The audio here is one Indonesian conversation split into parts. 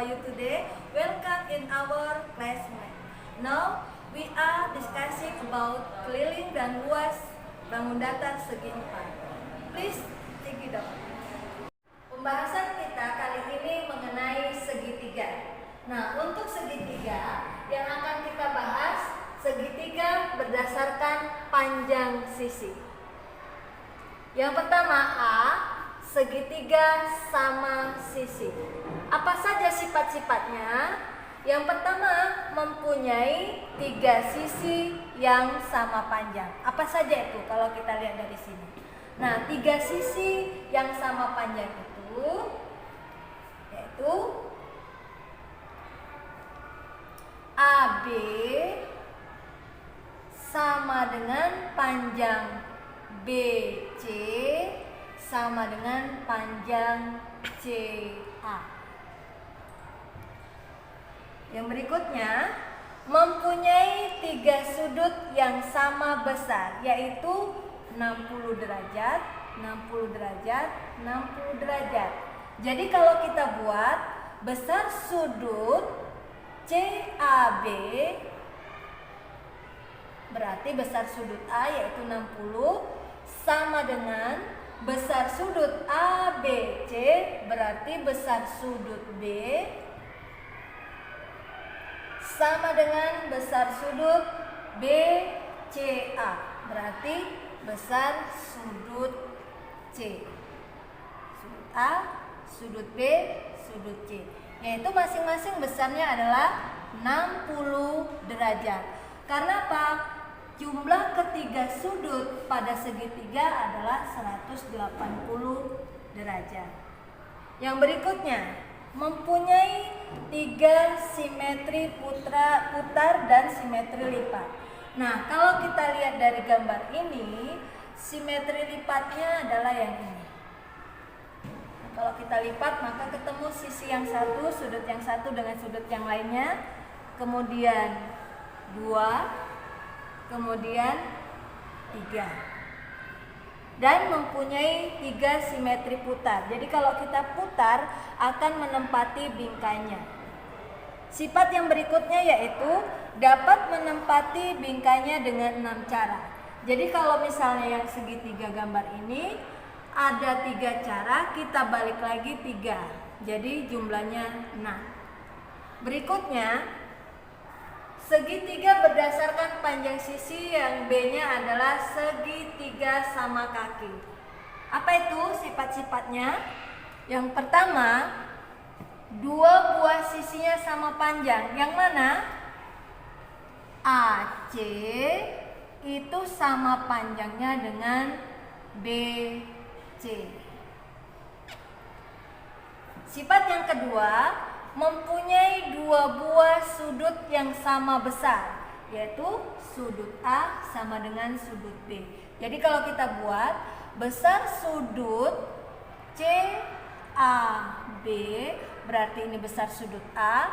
are you today? Welcome in our class. Now we are discussing about keliling dan luas bangun datar segi 4. Please take it up. Pembahasan kita kali ini mengenai segitiga. Nah, untuk segitiga yang akan kita bahas, segitiga berdasarkan panjang sisi. Yang pertama A, segitiga sama sisi. Apa saja sifat-sifatnya? Yang pertama, mempunyai 3 sisi yang sama panjang. Apa saja itu kalau kita lihat dari sini? Nah, 3 sisi yang sama panjang itu yaitu AB sama dengan panjang BC sama dengan panjang CA. Yang berikutnya, mempunyai 3 sudut yang sama besar, yaitu 60 derajat, 60 derajat, 60 derajat. Jadi kalau kita buat besar sudut CAB berarti besar sudut A yaitu 60 sama dengan besar sudut ABC berarti besar sudut B sama dengan besar sudut BCA berarti besar sudut C. Sudut A, sudut B, sudut C. Yaitu masing-masing besarnya adalah 60 derajat. Karena apa? Jumlah ketiga sudut pada segitiga adalah 180 derajat. Yang berikutnya, mempunyai 3 simetri putar dan simetri lipat. Nah, kalau kita lihat dari gambar ini, simetri lipatnya adalah yang ini. Kalau kita lipat maka ketemu sisi yang satu, sudut yang satu dengan sudut yang lainnya, kemudian 2, kemudian 3. Dan mempunyai 3 simetri putar. Jadi kalau kita putar akan menempati bingkainya. Sifat yang berikutnya yaitu dapat menempati bingkainya dengan 6 cara. Jadi kalau misalnya yang segitiga gambar ini ada 3 cara, kita balik lagi 3. Jadi jumlahnya 6. Berikutnya, segitiga berdasarkan panjang sisi yang B-nya adalah segitiga sama kaki. Apa itu sifat-sifatnya? Yang pertama, 2 buah sisinya sama panjang. Yang mana? AC itu sama panjangnya dengan BC. Sifat yang kedua, mempunyai 2 buah sudut yang sama besar, yaitu sudut A sama dengan sudut B. Jadi kalau kita buat besar sudut CAB berarti ini besar sudut A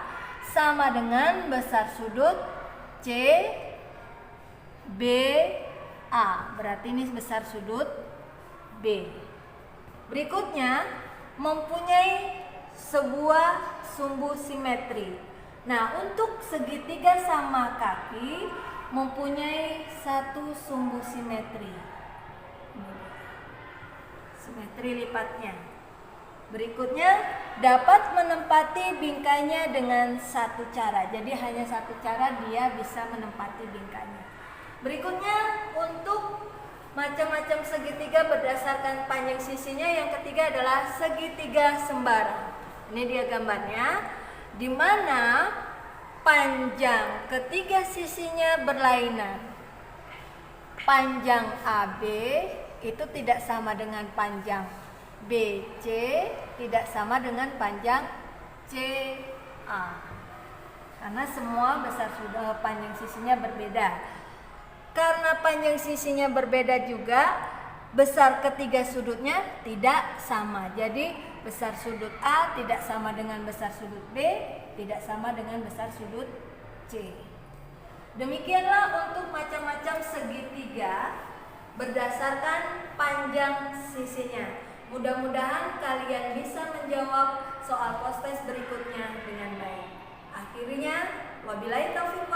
sama dengan besar sudut CBA berarti ini besar sudut B. Berikutnya, mempunyai sebuah sumbu simetri. Nah, untuk segitiga sama kaki mempunyai 1 sumbu simetri. Simetri lipatnya. Berikutnya, dapat menempati bingkainya dengan 1 cara. Jadi hanya 1 cara dia bisa menempati bingkainya. Berikutnya, untuk macam-macam segitiga berdasarkan panjang sisinya, yang ketiga adalah segitiga sembarang. Ini dia gambarnya, di mana panjang ketiga sisinya berlainan. Panjang AB itu tidak sama dengan panjang BC, tidak sama dengan panjang CA. Karena semua besar sudah panjang sisinya berbeda. Karena panjang sisinya berbeda juga, besar ketiga sudutnya tidak sama. Jadi besar sudut A tidak sama dengan besar sudut B, tidak sama dengan besar sudut C. Demikianlah untuk macam-macam segitiga berdasarkan panjang sisinya. Mudah-mudahan kalian bisa menjawab soal post test berikutnya dengan baik. Akhirnya, wabillahi taufiq